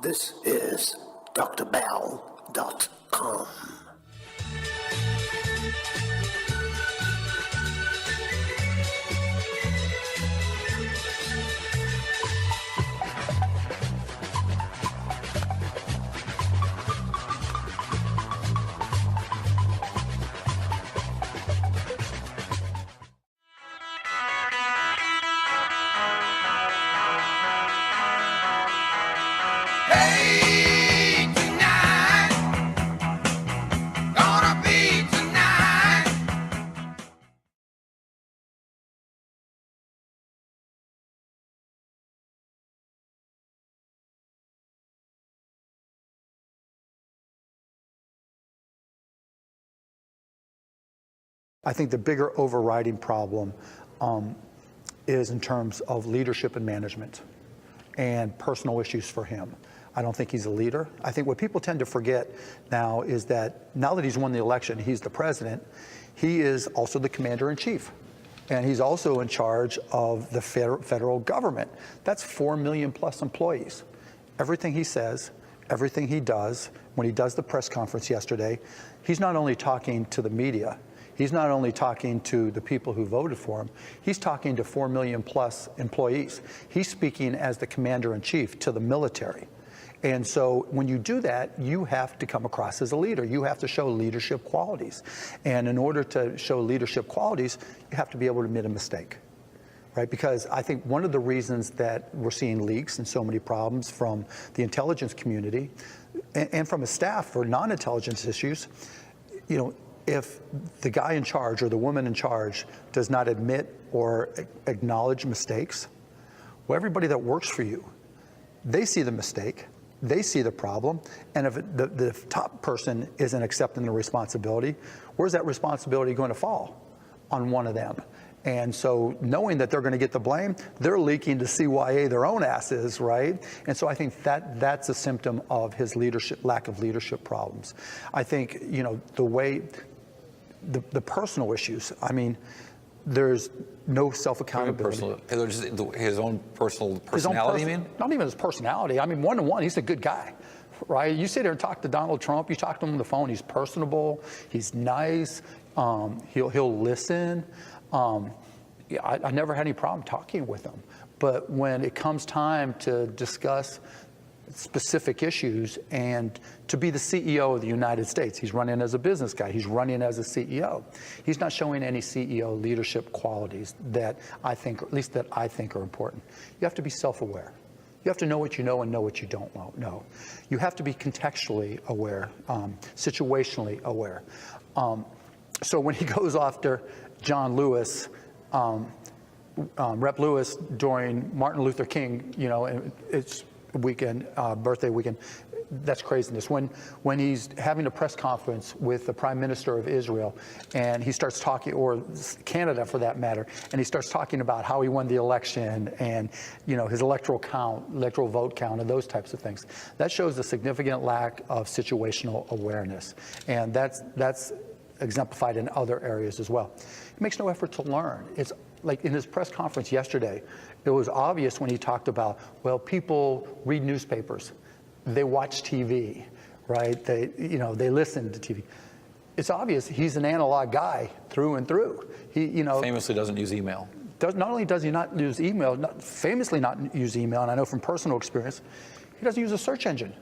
This is drbell.com. I think the bigger overriding problem is in terms of leadership and management and personal issues for him. I don't think he's a leader. I think what people tend to forget now is that now that he's won the election, he's the president, he is also the commander-in-chief. And he's also in charge of the federal government. That's 4 million plus employees. Everything he says, everything he does, when he does the press conference yesterday, he's not only talking to the media, he's not only talking to the people who voted for him, he's talking to 4 million plus employees. He's speaking as the commander-in-chief to the military. And so when you do that, you have to come across as a leader. You have to show leadership qualities. And in order to show leadership qualities, you have to be able to admit a mistake, right? Because I think one of the reasons that we're seeing leaks and so many problems from the intelligence community and from a staff for non-intelligence issues, you know, if the guy in charge or the woman in charge does not admit or acknowledge mistakes, well, everybody that works for you, they see the mistake, they see the problem, and if the top person isn't accepting the responsibility, where's that responsibility going to fall? On one of them. And so knowing that they're going to get the blame, they're leaking to CYA their own asses, right? And so I think that's a symptom of his leadership, lack of leadership problems. I think, you know, the way, the personal issues, I mean, there's no self-accountability. His own personal personality, you mean? Not even his personality. I mean, one-to-one, he's a good guy, right? You sit there and talk to Donald Trump, you talk to him on the phone, he's personable, he's nice, he'll listen. I never had any problem talking with him. But when it comes time to discuss specific issues and to be the CEO of the United States, he's running as a business guy, he's running as a CEO. He's not showing any CEO leadership qualities that I think, or at least that I think are important. You have to be self-aware. You have to know what you know and know what you don't know. You have to be contextually aware, situationally aware. So when he goes after John Lewis, Rep. Lewis during Martin Luther King, you know, it's weekend, birthday weekend, that's craziness. When he's having a press conference with the Prime Minister of Israel, and he starts talking, or Canada for that matter, and he starts talking about how he won the election and, you know, his electoral vote count, and those types of things. That shows a significant lack of situational awareness, and that's exemplified in other areas as well. He makes no effort to learn. It's like in his press conference yesterday, it was obvious when he talked about, well, people read newspapers, they watch TV, right? They listen to TV. It's obvious he's an analog guy through and through. He, you know, famously doesn't use email. Not only does he not use email, famously not use email, and I know from personal experience, he doesn't use a search engine.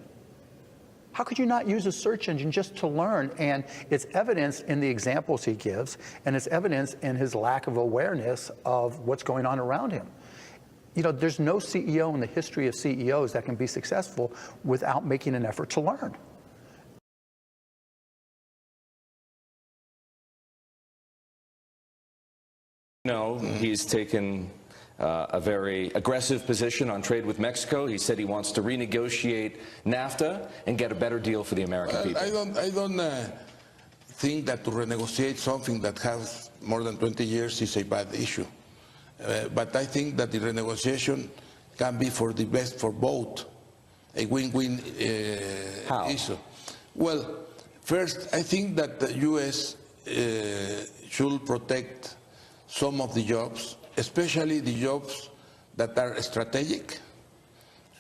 How could you not use a search engine just to learn? And it's evidence in the examples he gives, and it's evidence in his lack of awareness of what's going on around him. You know, there's no CEO in the history of CEOs that can be successful without making an effort to learn. No, he's taken a very aggressive position on trade with Mexico. He said he wants to renegotiate NAFTA and get a better deal for the American people. I don't think that to renegotiate something that has more than 20 years is a bad issue. But I think that the renegotiation can be for the best for both, a win-win issue. Well, first, I think that the U.S. should protect some of the jobs, especially the jobs that are strategic,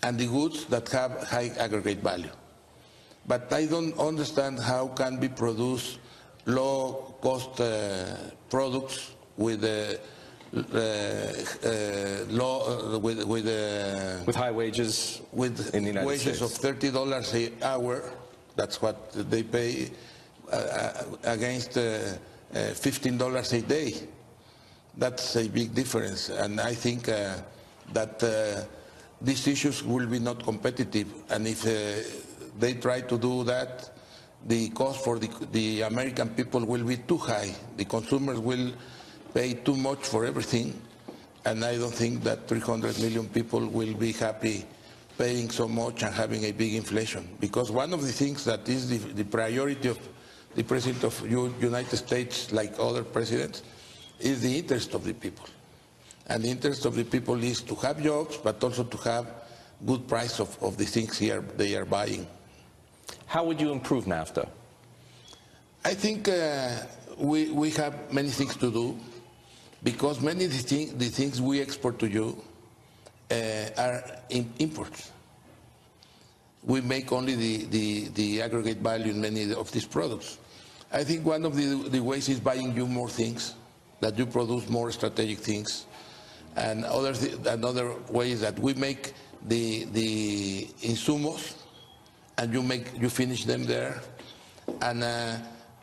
and the goods that have high aggregate value. But I don't understand how can be produced low-cost products with With high wages in the United wages States. of $30 an hour. That's what they pay against $15 a day. That's a big difference, and I think that these issues will be not competitive, and if they try to do that, the cost for the American people will be too high. The consumers will pay too much for everything, and I don't think that 300 million people will be happy paying so much and having a big inflation. Because one of the things that is the priority of the President of the United States, like other presidents, is the interest of the people. And the interest of the people is to have jobs, but also to have good price of the things here they are buying. How would you improve NAFTA? I think we have many things to do, because many of the things we export to you are imports. We make only the aggregate value in many of these products. I think one of the ways is buying you more things, that you produce more strategic things, and another way is that we make the insumos, and you finish them there, and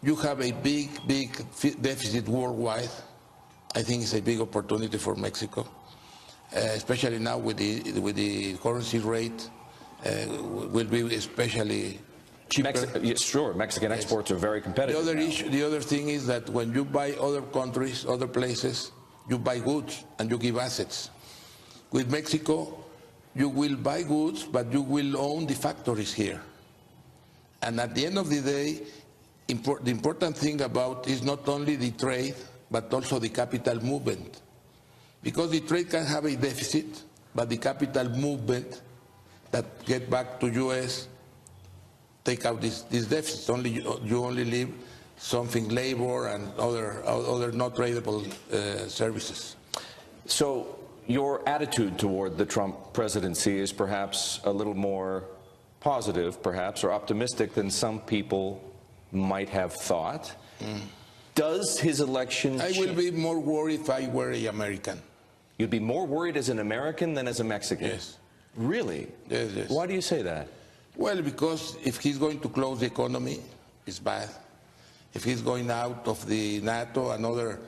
you have a big deficit worldwide. I think it's a big opportunity for Mexico, especially now with the currency rate will be especially cheaper. Yes, sure, Mexican exports are very competitive. The other thing is that when you buy other countries, other places, you buy goods and you give assets. With Mexico, you will buy goods, but you will own the factories here. And at the end of the day, the important thing about is not only the trade, but also the capital movement. Because the trade can have a deficit, but the capital movement that get back to U.S. take out this deficit. You only leave something labor and other not tradable services. So your attitude toward the Trump presidency is perhaps a little more positive, perhaps, or optimistic than some people might have thought. Does his election I will be more worried if I were an American. You'd be more worried as an American than as a Mexican? Yes. Really? Yes, yes. Why do you say that? Well, because if he's going to close the economy, it's bad. If he's going out of the NATO and other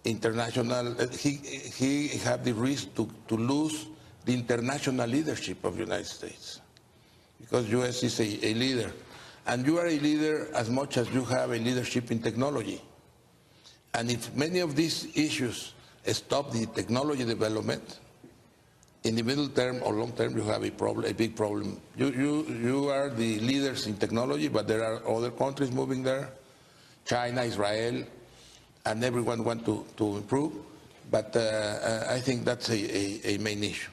international, he have the risk to lose the international leadership of the United States. Because U.S. is a leader. And you are a leader as much as you have a leadership in technology. And if many of these issues stop the technology development, in the middle term or long term, you have a big problem. You are the leaders in technology, but there are other countries moving there, China, Israel, and everyone wants to improve. But I think that's a main issue.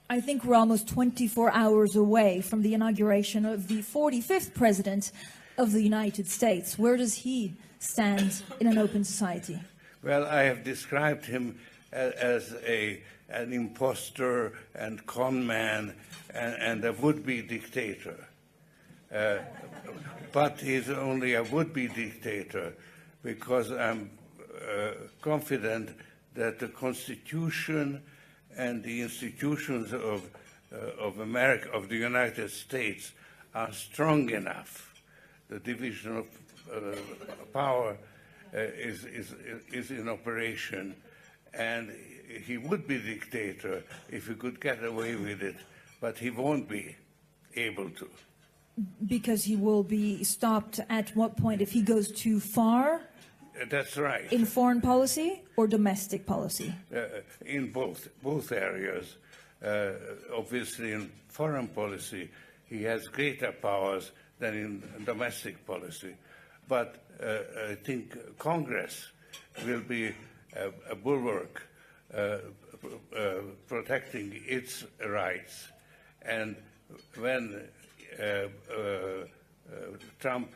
I think we're almost 24 hours away from the inauguration of the 45th President of the United States. Where does he stand in an open society? Well, I have described him as an imposter and con man and a would-be dictator. But he's only a would-be dictator because I'm confident that the Constitution and the institutions of America, of the United States, are strong enough. The division of power is in operation, and he would be dictator if he could get away with it, but he won't be able to. Because he will be stopped at what point? If he goes too far? That's right. In foreign policy or domestic policy? In both areas. Obviously, in foreign policy, he has greater powers than in domestic policy. But I think Congress will be a bulwark protecting its rights. And when Trump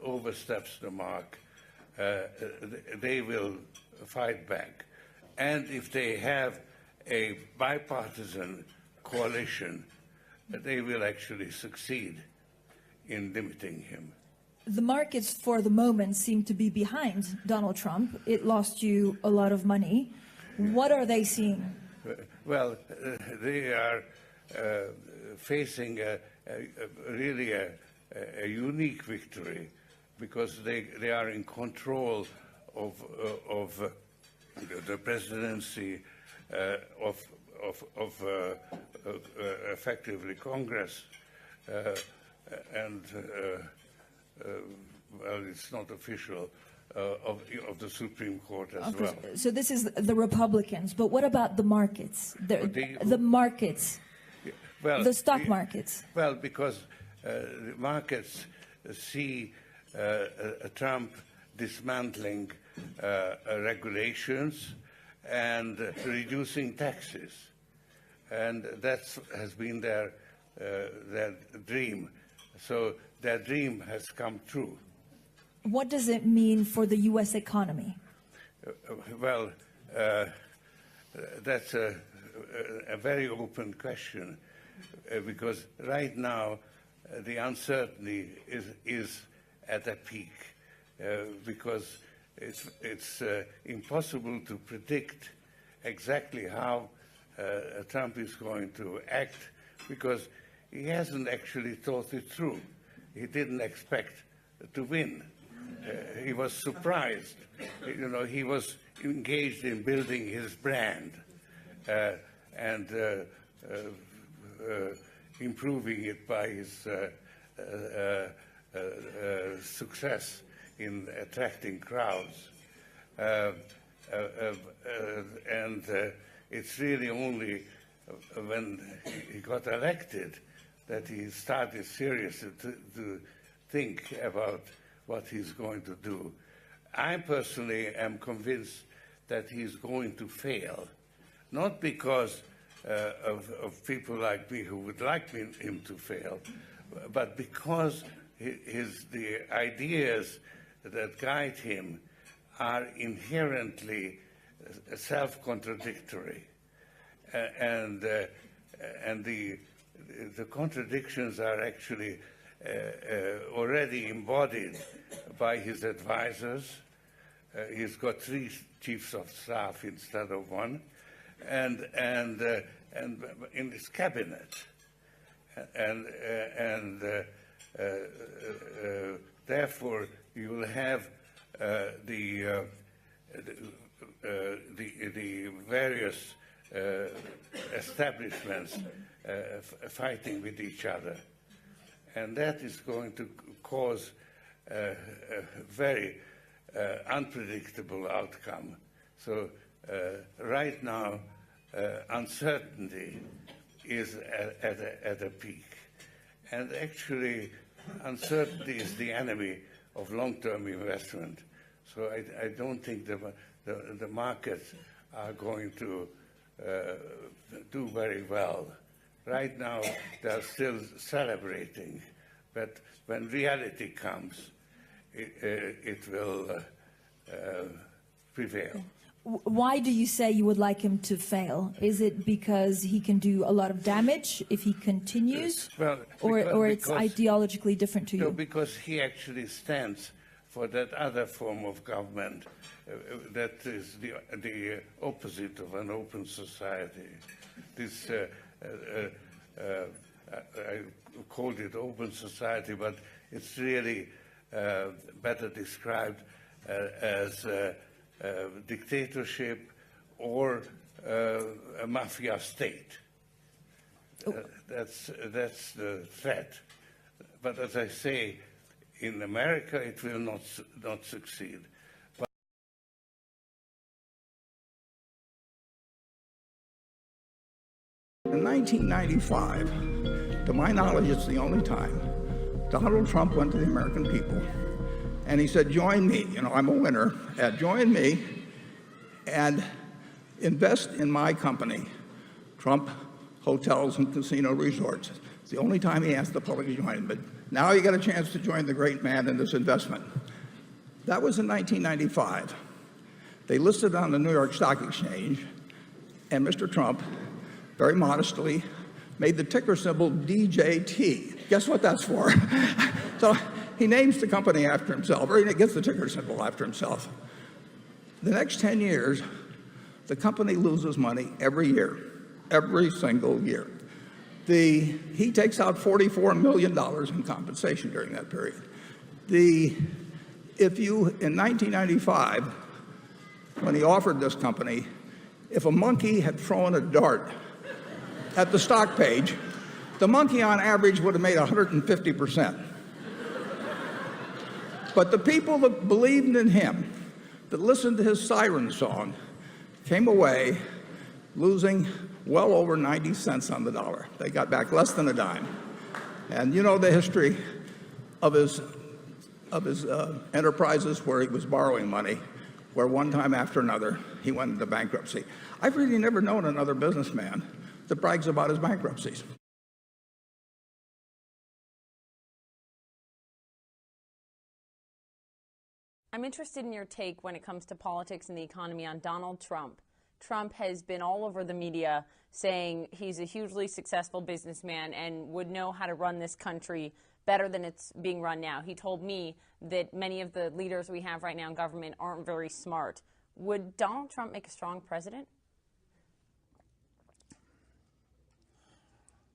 oversteps the mark, they will fight back. And if they have a bipartisan coalition, they will actually succeed in limiting him. The markets for the moment seem to be behind Donald Trump. It lost you a lot of money. What are they seeing? Well, they are facing really a unique victory because they are in control of the presidency, of effectively Congress, and well, it's not official, of the Supreme Court as well. So this is the Republicans, but what about the markets? The markets, the stock markets? Well, because the markets see Trump dismantling regulations and reducing taxes. And that has been their dream. So their dream has come true. What does it mean for the U.S. economy? Well, that's a very open question because right now the uncertainty is at a peak because it's impossible to predict exactly how Trump is going to act because he hasn't actually thought it through. He didn't expect to win. He was surprised. You know, he was engaged in building his brand and improving it by his success in attracting crowds. And it's really only when he got elected that he started seriously to think about what he's going to do. I personally am convinced that he's going to fail, not because of people like me who would like him to fail, but because the ideas that guide him are inherently self-contradictory, and the contradictions are actually already embodied by his advisors. He's got 3 chiefs of staff instead of 1, and in his cabinet, and therefore you will have the various establishments fighting with each other. And that is going to cause a very unpredictable outcome. So right now, uncertainty is at a peak. And actually, uncertainty is the enemy of long-term investment. So I don't think the markets are going to do very well. Right now, they're still celebrating, but when reality comes, it will prevail. Why do you say you would like him to fail? Is it because he can do a lot of damage if he continues, or it's ideologically different to you? No, because he actually stands for that other form of government that is the opposite of an open society. This I called it open society, but it's really better described as dictatorship or a mafia state. That's the threat. But as I say, in America it will not succeed. In 1995, to my knowledge, it's the only time Donald Trump went to the American people and he said, join me, I'm a winner, join me and invest in my company, Trump Hotels and Casino Resorts. It's the only time he asked the public to join him. But now you got a chance to join the great man in this investment. That was in 1995. They listed on the New York Stock Exchange, and Mr. Trump very modestly made the ticker symbol DJT. Guess what that's for? So he names the company after himself, or he gets the ticker symbol after himself. The next 10 years, the company loses money every year, every single year. He takes out $44 million in compensation during that period. In 1995, when he offered this company, if a monkey had thrown a dart at the stock page, the monkey on average would have made 150%. But the people that believed in him, that listened to his siren song, came away losing well over 90 cents on the dollar. They got back less than a dime. And you know the history of his enterprises where he was borrowing money, where one time after another he went into bankruptcy. I've really never known another businessman that brags about his bankruptcies. I'm interested in your take when it comes to politics and the economy on Donald Trump. Trump has been all over the media saying he's a hugely successful businessman and would know how to run this country better than it's being run now. He told me that many of the leaders we have right now in government aren't very smart. Would Donald Trump make a strong president?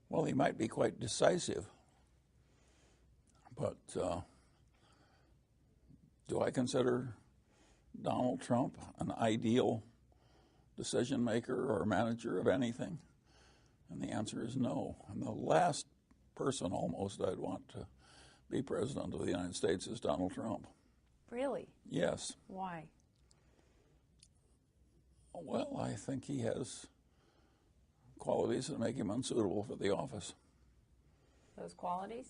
Well, he might be quite decisive, but do I consider Donald Trump an ideal decision maker or manager of anything? And the answer is no. And the last person almost I'd want to be president of the United States is Donald Trump. Really? Yes. Why? Well, I think he has qualities that make him unsuitable for the office. Those qualities?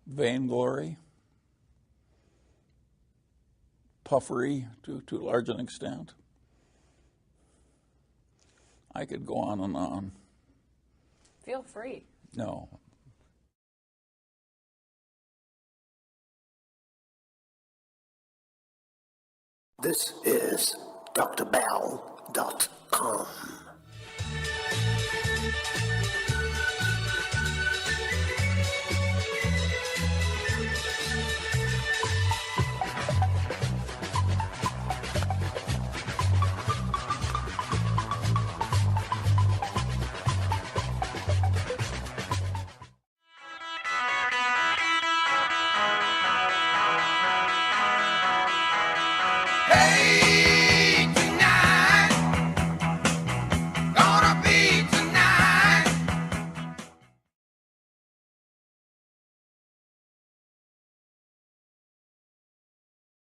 Vainglory, puffery to too large an extent. I could go on and on. Feel free. No. This is drbell.com.